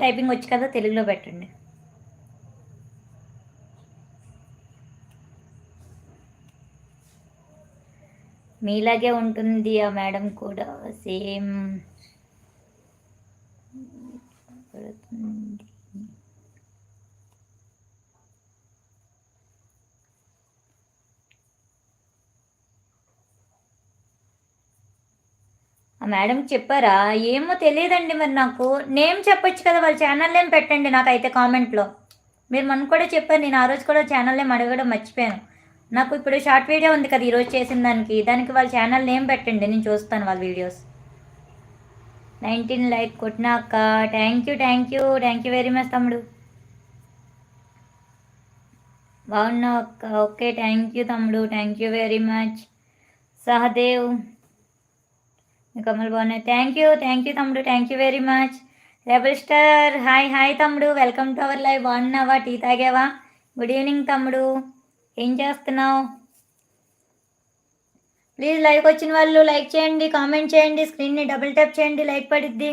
Typing వచ్చు కదా, తెలుగులో పెట్టండి. మీలాగే ఉంటుంది ఆ మేడం కూడా, సేమ్. ఆ మేడంకి చెప్పారా? ఏమో తెలియదండి మరి నాకు. నేమ్ చెప్పొచ్చు కదా, వాళ్ళ ఛానల్ నేమ్ పెట్టండి నాకైతే కామెంట్లో. మీరు మొన్న కూడా చెప్పారు, నేను ఆ రోజు కూడా ఛానల్ నేమ్ అడగడం మర్చిపోయాను. నాకు ఇప్పుడు షార్ట్ వీడియో ఉంది కదా ఈరోజు చేసిన దానికి వాళ్ళ ఛానల్ నేమ్ పెట్టండి, నేను చూస్తాను వాళ్ళ వీడియోస్. 19 లైక్ కొట్టినాక థ్యాంక్ యూ వెరీ మచ్ తమ్ముడు. బాగున్నావు అక్క. ఓకే, థ్యాంక్ యూ తమ్ముడు, thank you very much. Sahadev, Kamal బాగున్నాయి. థ్యాంక్ యూ తమ్ముడు, thank you very much. Rebel star, hi తమ్ముడు, వెల్కమ్ టు అవర్ లైవ్. బాగున్నావా? టీ తాగావా? గుడ్ ఈవినింగ్ తమ్ముడు, ఏం చేస్తున్నావు? ప్లీజ్ లైక్ వచ్చిన వాళ్ళు లైక్ చేయండి, కామెంట్ చేయండి, స్క్రీన్ని డబుల్ ట్యాప్ చేయండి, లైక్ పడిద్ది.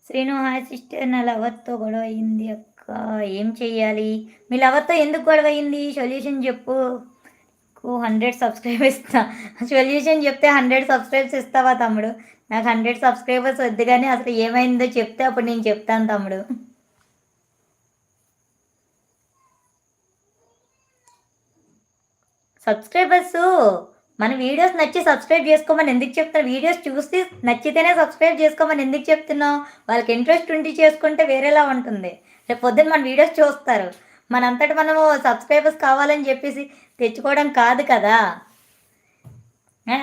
శ్రీను, హాయ్ సిస్టర్, నా లవర్తో గొడవ అయింది అక్క, ఏం చెయ్యాలి? మీ లవర్తో ఎందుకు గొడవ అయింది? సొల్యూషన్ చెప్పు. 100 సబ్స్క్రైబర్స్ ఇస్తా. సొల్యూషన్ చెప్తే 100 సబ్స్క్రైబర్స్ ఇస్తావా తమ్ముడు? నాకు 100 సబ్స్క్రైబర్స్ వద్దు, కానీ అసలు ఏమైందో చెప్తే అప్పుడు నేను చెప్తాను తమ్ముడు. సబ్స్క్రైబర్స్ మన వీడియోస్ నచ్చి సబ్స్క్రైబ్ చేసుకోమని ఎందుకు చెప్తాను? వీడియోస్ చూసి నచ్చితేనే సబ్స్క్రైబ్ చేసుకోమని ఎందుకు చెప్తున్నావు? వాళ్ళకి ఇంట్రెస్ట్ ఉండి చేసుకుంటే వేరేలా ఉంటుంది. రేపు పొద్దున్న మన వీడియోస్ చూస్తారు. మనంతటి మనము సబ్స్క్రైబర్స్ కావాలని చెప్పేసి తెచ్చుకోవడం కాదు కదా.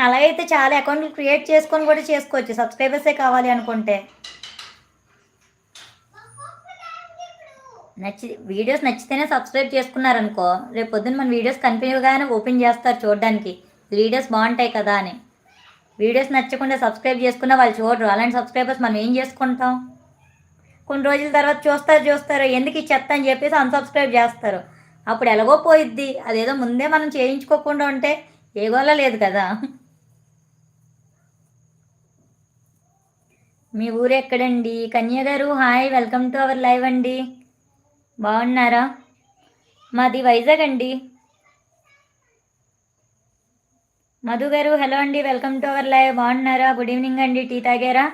అలాగైతే చాలా అకౌంట్లు క్రియేట్ చేసుకొని కూడా చేసుకోవచ్చు, సబ్స్క్రైబర్సే కావాలి అనుకుంటే. వీడియోస్ నచ్చితేనే సబ్స్క్రైబ్ చేసుకున్నారనుకో, రేపు పొద్దున్న మన వీడియోస్ కంటిన్యూగానే ఓపెన్ చేస్తారు చూడడానికి, వీడియోస్ బాగుంటాయి కదా అని. వీడియోస్ నచ్చకుండా సబ్స్క్రైబ్ చేసుకున్న వాళ్ళు చూడరు. అలాంటి సబ్స్క్రైబర్స్ మనం ఏం చేసుకుంటాం? కొన్ని రోజుల తర్వాత చూస్తారు ఎందుకు ఇచ్చేస్తా అని చెప్పేసి అన్సబ్స్క్రైబ్ చేస్తారు. అప్పుడు ఎలాగో పోయిద్ది. అదేదో ముందే మనం చేయించుకోకుండా ఉంటే ఏగోలా లేదు కదా. మీ ఊరు ఎక్కడండి? కన్య గారు, hi, welcome to our live అండి. బాగున్నారా? మాది వైజాగ్ అండి. మధు గారు, హలో అండి, వెల్కమ్ టు అవర్ లైవ్. బాగున్నారా? గుడ్ ఈవినింగ్ అండి, టీ తాగారా?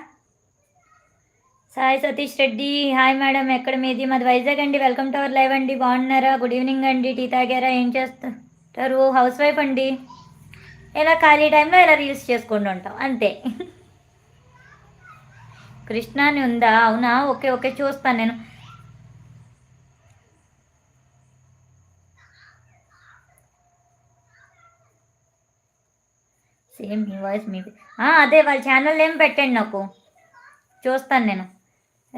సాయి సతీష్ రెడ్డి, హాయ్ మేడం, ఎక్కడ మీది? మాది వైజాగ్ అండి, వెల్కమ్ టు అవర్ లైవ్ అండి. బాగున్నారా? గుడ్ ఈవినింగ్ అండి, టీ తాగారా? ఏం చేస్తారు? హౌస్ వైఫ్ అండి. ఇలా ఖాళీ టైంలో ఇలా రీల్స్ చేసుకుంటూ ఉంటాం అంతే. కృష్ణ అని ఉందా? అవునా, ఓకే చూస్తాను నేను. సేమ్ మీ వాయిస్ మీ అదే వాళ్ళ ఛానల్ ఏం పెట్టండి, నాకు చూస్తాను నేను.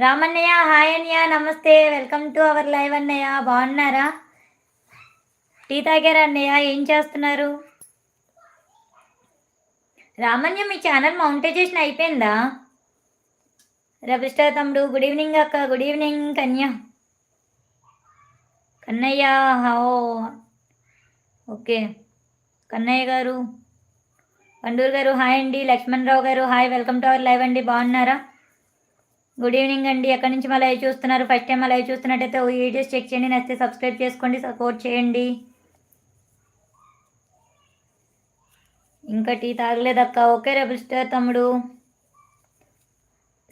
రామన్నయ్య, హాయ్ అన్నయ్య, నమస్తే, వెల్కమ్ టు అవర్ లైవ్ అన్నయ్య. బాగున్నారా? టీ తాగారా అన్నయ్య? ఏం చేస్తున్నారు? రామన్య, మీ ఛానల్ మౌంటైజేషన్ అయిపోయిందా? రవిస్టార్ తమ్ముడు, గుడ్ ఈవినింగ్ అక్క. గుడ్ ఈవినింగ్ కన్నయ్య, హో, ఓకే. కన్నయ్య గారు, పండూరు గారు, హాయ్ అండి. లక్ష్మణరావు గారు, hi, welcome to our live అండి. బాగున్నారా? గుడ్ ఈవినింగ్ అండి. ఎక్కడి నుంచి మా లైవ్ చూస్తున్నారు? ఫస్ట్ టైం మా లైవ్ చూస్తున్నట్టయితే వీడియోస్ చెక్ చేయండి, నచ్చితే సబ్స్క్రైబ్ చేసుకోండి, సపోర్ట్ చేయండి. ఇంకా టీ తాగలేదక్క. ఓకే రెబల్ స్టార్ తమ్ముడు.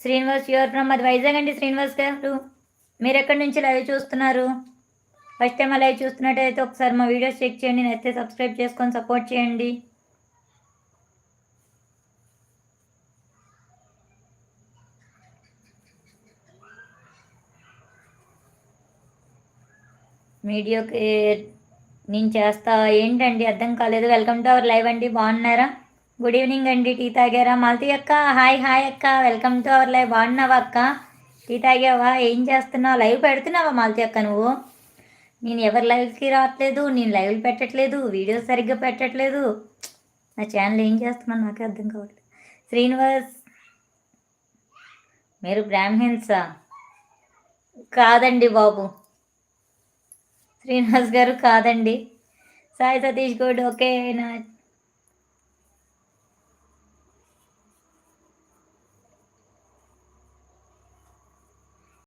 శ్రీనివాస్, యూఆర్ ఫ్రమ్, అది వైజాగ్ అండి. శ్రీనివాస్ గారు, మీరు ఎక్కడి నుంచి లైవ్ చూస్తున్నారు? ఫస్ట్ టైం లైవ్ చూస్తున్నట్టయితే ఒకసారి మా వీడియోస్ చెక్ చేయండి, నచ్చితే సబ్స్క్రైబ్ చేసుకొని సపోర్ట్ చేయండి. వీడియోకి నేను చేస్తా ఏంటండి, అర్థం కాలేదు. వెల్కమ్ టు అవర్ లైవ్ అండి. బాగున్నారా? గుడ్ ఈవినింగ్ అండి. టీ తాగారా? మాలతి అక్క, హాయ్ అక్క, వెల్కమ్ టు అవర్ లైవ్. బాగున్నావా అక్క? టీ తాగావా? ఏం చేస్తున్నావు? లైవ్ పెడుతున్నావా మాలతి అక్క నువ్వు? నేను ఎవరి లైవ్కి రావట్లేదు, నేను లైవ్లు పెట్టట్లేదు, వీడియోస్ సరిగ్గా పెట్టట్లేదు. నా ఛానల్ ఏం చేస్తున్నాను నాకే అర్థం కావట్లేదు. శ్రీనివాస్, మీరు బ్రాహ్మిన్సా? కాదండి బాబు, శ్రీనివాస్ గారు కాదండి. సాయి సతీష్ గౌడ్, ఓకే. నా